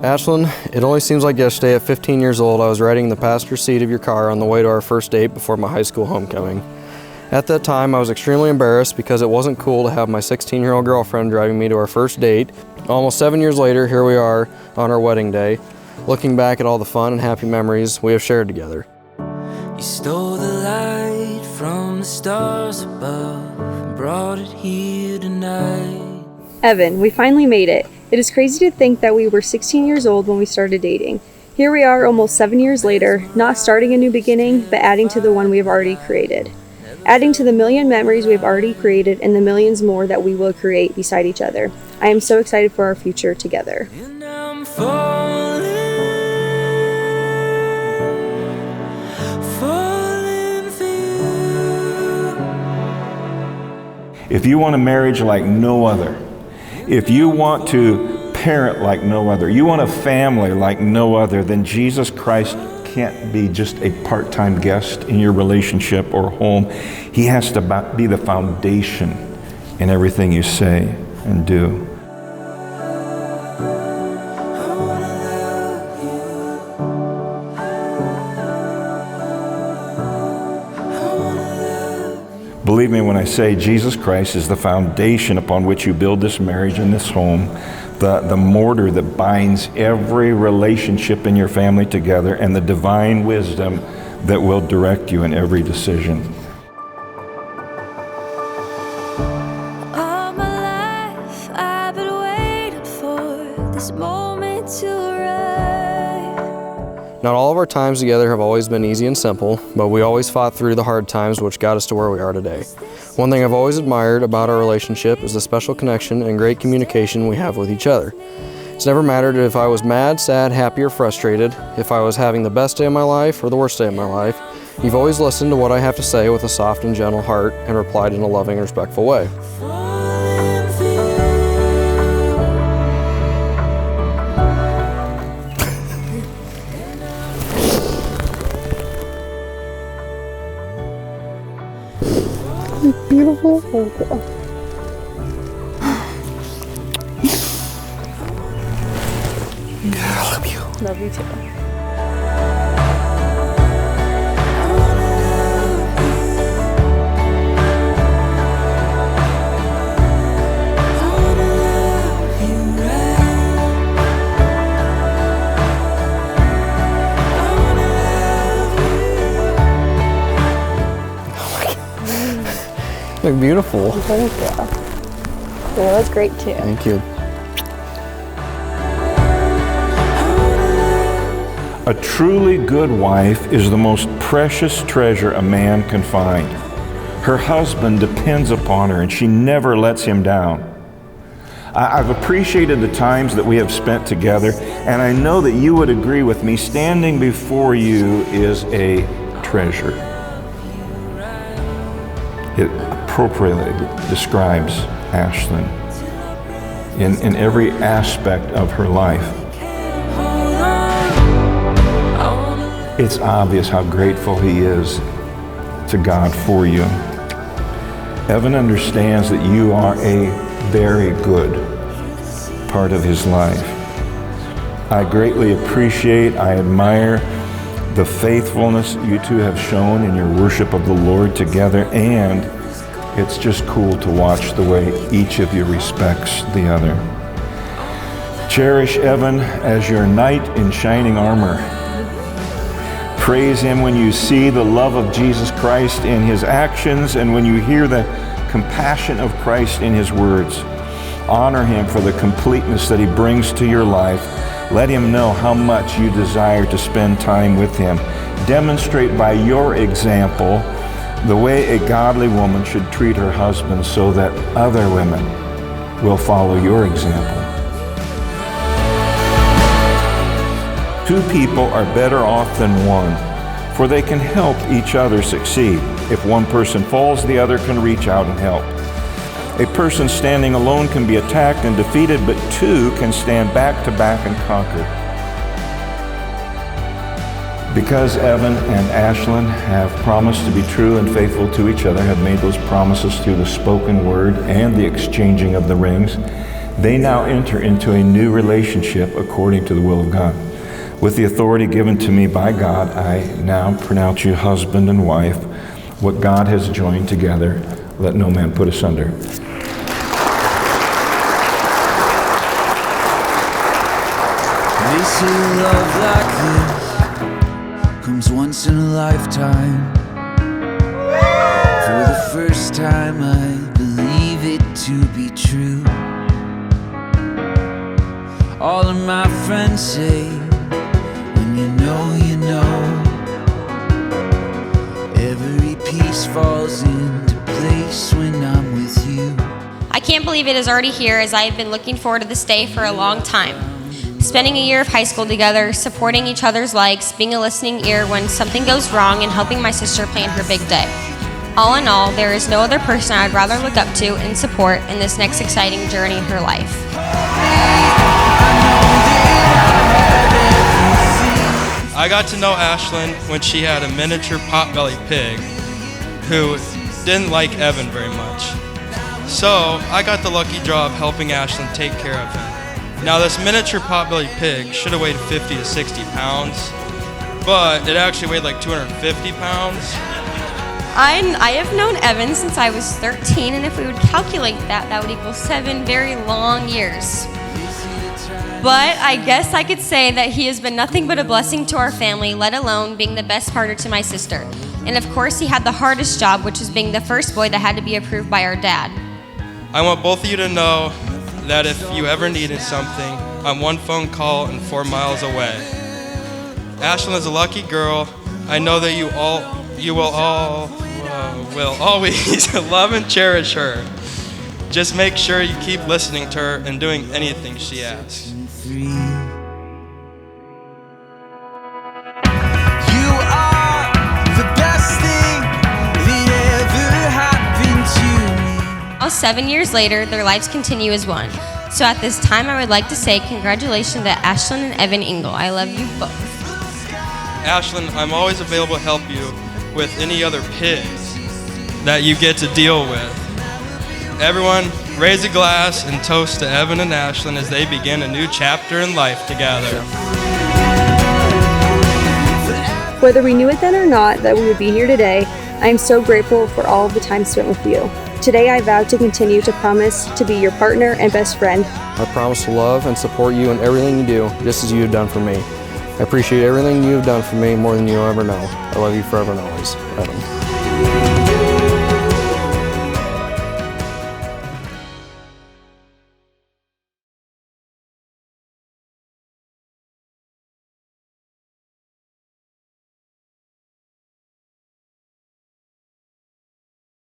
Ashlen, it only seems like yesterday at 15 years old I was riding in the passenger seat of your car on the way to our first date before my high school homecoming. At that time I was extremely embarrassed because it wasn't cool to have my 16-year-old girlfriend driving me to our first date. Almost 7 years later, here we are on our wedding day, looking back at all the fun and happy memories we have shared together. You stole the light from the stars above and brought it here tonight. Evan, we finally made it. It is crazy to think that we were 16 years old when we started dating. Here we are almost 7 years later, not starting a new beginning, but adding to the one we have already created. Adding to the million memories we have already created and the millions more that we will create beside each other. I am so excited for our future together. And I'm falling for you. If you want a marriage like no other, if you want to parent like no other, you want a family like no other, then Jesus Christ can't be just a part-time guest in your relationship or home. He has to be the foundation in everything you say and do. Believe me when I say Jesus Christ is the foundation upon which you build this marriage and this home, the mortar that binds every relationship in your family together, and the divine wisdom that will direct you in every decision. All my life I've been waiting for this moment to arrive. Not all of our times together have always been easy and simple, but we always fought through the hard times which got us to where we are today. One thing I've always admired about our relationship is the special connection and great communication we have with each other. It's never mattered if I was mad, sad, happy, or frustrated, if I was having the best day of my life or the worst day of my life. You've always listened to what I have to say with a soft and gentle heart and replied in a loving and respectful way. Beautiful. Thank you. I love you. Love you too. Look beautiful. Thank you. Yeah, that's great too. Thank you. A truly good wife is the most precious treasure a man can find. Her husband depends upon her and she never lets him down. I've appreciated the times that we have spent together, and I know that you would agree with me, standing before you is a treasure. It appropriately describes Ashlen in every aspect of her life. It's obvious how grateful he is to God for you. Evan understands that you are a very good part of his life. I greatly appreciate, I admire the faithfulness you two have shown in your worship of the Lord together, and it's just cool to watch the way each of you respects the other. Cherish Evan as your knight in shining armor. Praise him when you see the love of Jesus Christ in his actions and when you hear the compassion of Christ in his words. Honor him for the completeness that he brings to your life. Let him know how much you desire to spend time with him. Demonstrate by your example the way a godly woman should treat her husband so that other women will follow your example. Two people are better off than one, for they can help each other succeed. If one person falls, the other can reach out and help. A person standing alone can be attacked and defeated, but two can stand back to back and conquer. Because Evan and Ashlen have promised to be true and faithful to each other, have made those promises through the spoken word and the exchanging of the rings, They now enter into a new relationship according to the will of God. With the authority given to me by God, I now pronounce you husband and wife. What God has joined together, let no man put asunder. They say love like this comes once in a lifetime. For the first time I believe it to be true. All of my friends say, when you know, you know. Every piece falls into place when I'm with you. I can't believe it is already here, as I have been looking forward to this day for a long time. Spending a year of high school together, supporting each other's likes, being a listening ear when something goes wrong, and helping my sister plan her big day. All in all, there is no other person I'd rather look up to and support in this next exciting journey in her life. I got to know Ashlen when she had a miniature potbelly pig who didn't like Evan very much. So I got the lucky draw of helping Ashlen take care of him. Now this miniature potbelly pig should have weighed 50 to 60 pounds, but it actually weighed like 250 pounds. I have known Evan since I was 13, and if we would calculate that, that would equal 7 very long years. But I guess I could say that he has been nothing but a blessing to our family, let alone being the best partner to my sister. And of course, he had the hardest job, which was being the first boy that had to be approved by our dad. I want both of you to know that if you ever needed something, I'm one phone call and 4 miles away. Ashlen is a lucky girl. I know that you will always love and cherish her. Just make sure you keep listening to her and doing anything she asks. You are the best thing that ever happened to me. Now, 7 years later, their lives continue as one. So at this time, I would like to say congratulations to Ashlen and Evan Engel. I love you both. Ashlen, I'm always available to help you with any other pigs that you get to deal with. Everyone, raise a glass and toast to Evan and Ashlen as they begin a new chapter in life together. Whether we knew it then or not that we would be here today, I am so grateful for all of the time spent with you. Today I vow to continue to promise to be your partner and best friend. I promise to love and support you in everything you do, just as you have done for me. I appreciate everything you have done for me more than you'll ever know. I love you forever and always, Evan.